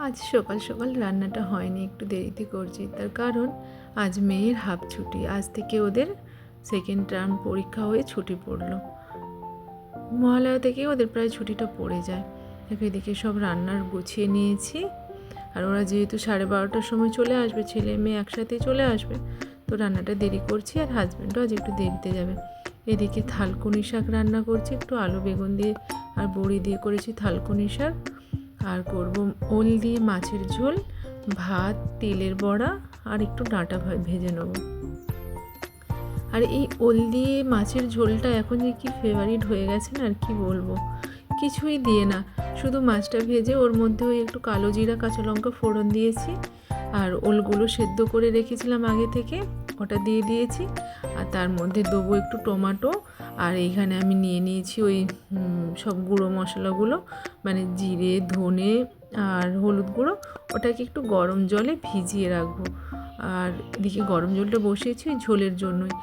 আজ সকাল সকাল রান্নাটা হয়নি, একটু দেরিতে করছি। তার কারণ আজ মেয়ের হাফ ছুটি। আজ থেকে ওদের সেকেন্ড টার্ম পরীক্ষা হয়ে ছুটি পড়লো। মহালয়া থেকে ওদের প্রায় ছুটিটা পড়ে যায়। দেখো এদিকে সব রান্নার গুছিয়ে নিয়েছি। আর ওরা যেহেতু 12:30টার সময় চলে আসবে, ছেলে মেয়ে একসাথে চলে আসবে, তো রান্নাটা দেরি করছি। আর হাজব্যান্ডও আজ একটু দেরিতে যাবে। এদিকে থালকুনি শাক রান্না করছি, একটু আলু বেগুন দিয়ে আর বড়ি দিয়ে করেছি থালকুনি শাক। আর করব ওল দিয়ে মাছের ঝোল, ভাত, তেলের বড়া আর একটু ডাঁটা ভেজে নেব। আর এই ওল দিয়ে মাছের ঝোলটা এখন যে কি ফেভারিট হয়ে গেছে না, আর কি বলবো। কিছুই দিয়ে না, শুধু মাছটা ভেজে ওর মধ্যে ওই একটু কালো জিরা কাঁচা লঙ্কা ফোড়ন দিয়েছি। আর ওলগুলো সেদ্ধ করে রেখেছিলাম আগে থেকে, ওটা দিয়ে দিয়েছি। আর তার মধ্যে দেবো একটু টমেটো। আর এইখানে আমি নিয়ে নিয়েছি ওই সব গুঁড়ো মশলাগুলো, মানে জিরে, ধনে আর হলুদ গুঁড়ো। ওটাকে একটু গরম জলে ভিজিয়ে রাখবো। আর এদিকে গরম জলটা বসিয়েছি ওই ঝোলের জন্যই।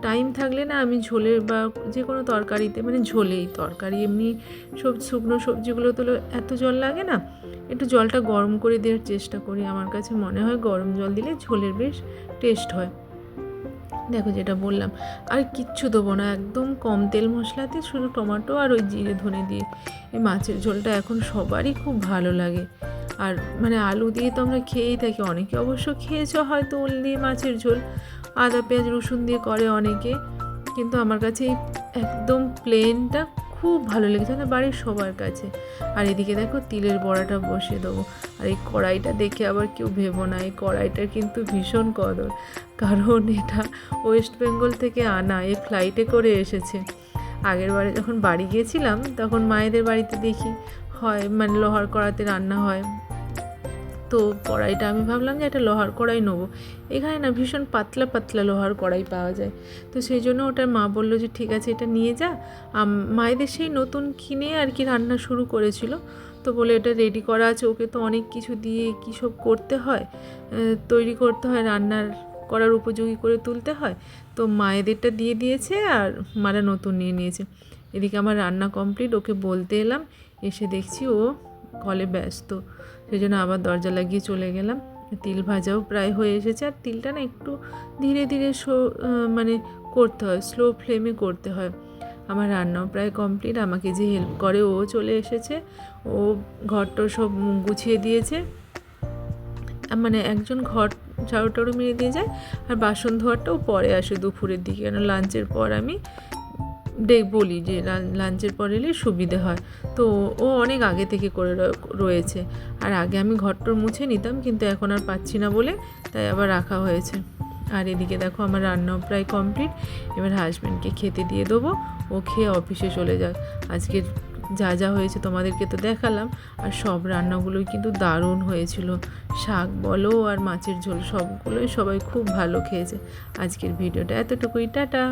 টাইম থাকলে না আমি ঝোলের বা যে কোনো তরকারিতে, মানে ঝোলেই তরকারি, এমনি সব শুকনো সবজিগুলো তো এত জল লাগে না, একটু জলটা গরম করে দেওয়ার চেষ্টা করি। আমার কাছে মনে হয় গরম জল দিলে ঝোলের বেশ টেস্ট হয়। দেখো যেটা বললাম, আর কিচ্ছু দেবো না, একদম কম তেল মশলাতে শুধু টমেটো আর ওই জিরে ধনে দিয়ে এই মাছের ঝোলটা এখন সবারই খুব ভালো লাগে। আর মানে আলু দিয়ে তো আমরা খেয়েই থাকি, অনেকে অবশ্য খেয়েছো হয়তো ওল দিয়ে মাছের ঝোল, আদা পেঁয়াজ রসুন দিয়ে করে অনেকে, কিন্তু আমার কাছে এই একদম প্লেনটা খুব ভালো লেগেছে, আমাদের বাড়ির সবার কাছে। আর এদিকে দেখো তিলের বড়াটা বসিয়ে দেবো। আর এই কড়াইটা দেখে আবার কেউ ভেবো না, এই কড়াইটার কিন্তু ভীষণ কদর, কারণ এটা ওয়েস্ট বেঙ্গল থেকে আনা, এই ফ্লাইটে করে এসেছে। আগের বারে যখন বাড়ি গিয়েছিলাম তখন মায়েদের বাড়িতে দেখি হয়, মানে লোহার কড়াইতে রান্না হয়। তো কড়াইটা আমি ভাবলাম যে একটা লোহার কড়াই নেবো। এখানে না ভীষণ পাতলা পাতলা লোহার কড়াই পাওয়া যায়, তো সেই জন্য ওটার মা বললো যে ঠিক আছে এটা নিয়ে যা। মায়েদের সেই নতুন কিনে আর কি রান্না শুরু করেছিল, তো বলে এটা রেডি করা আছে, ওকে তো অনেক কিছু দিয়ে কী সব করতে হয়, তৈরি করতে হয়, রান্নার করার উপযোগী করে তুলতে হয়। তো মায়েদেরটা দিয়ে দিয়েছে আর মারা নতুন নিয়ে নিয়েছে। এদিকে আমার রান্না কমপ্লিট, ওকে বলতে এলাম, এসে দেখছি ও কলে ব্যস্ত, সেই জন্য আবার দরজা লাগিয়ে চলে গেলাম। তিল ভাজাও প্রায় হয়ে এসেছে। আর তিলটা না একটু ধীরে ধীরে মানে করতে হয়, স্লো ফ্লেমে করতে হয়। আমার রান্নাও প্রায় কমপ্লিট। আমাকে যে হেল্প করে ও চলে এসেছে, ও ঘরটা সব গুছিয়ে দিয়েছে। মানে একজন ঘর ঝাড়ু টাড়ু মেরে দিয়ে যায়, আর বাসন ধোয়াটাও পরে আসে দুপুরের দিকে, কেন লাঞ্চের পর আমি বলি যে লাঞ্চের পর এলে সুবিধে হয়। তো ও অনেক আগে থেকে করে রয়েছে। আর আগে আমি ঘরটর মুছে নিতাম, কিন্তু এখন আর পাচ্ছি না বলে তাই আবার রাখা হয়েছে। আর এদিকে দেখো আমার রান্নাও প্রায় কমপ্লিট। এবার হাজব্যান্ডকে খেতে দিয়ে দেবো, ও খেয়ে অফিসে চলে যাক। আজকের যা যা হয়েছে তোমাদেরকে তো দেখালাম, আর সব রান্নাগুলোই কিন্তু দারুণ হয়েছিল। শাক বলো আর মাছের ঝোল, সবগুলোই সবাই খুব ভালো খেয়েছে। আজকের ভিডিওটা এতটুকুই, টাটা।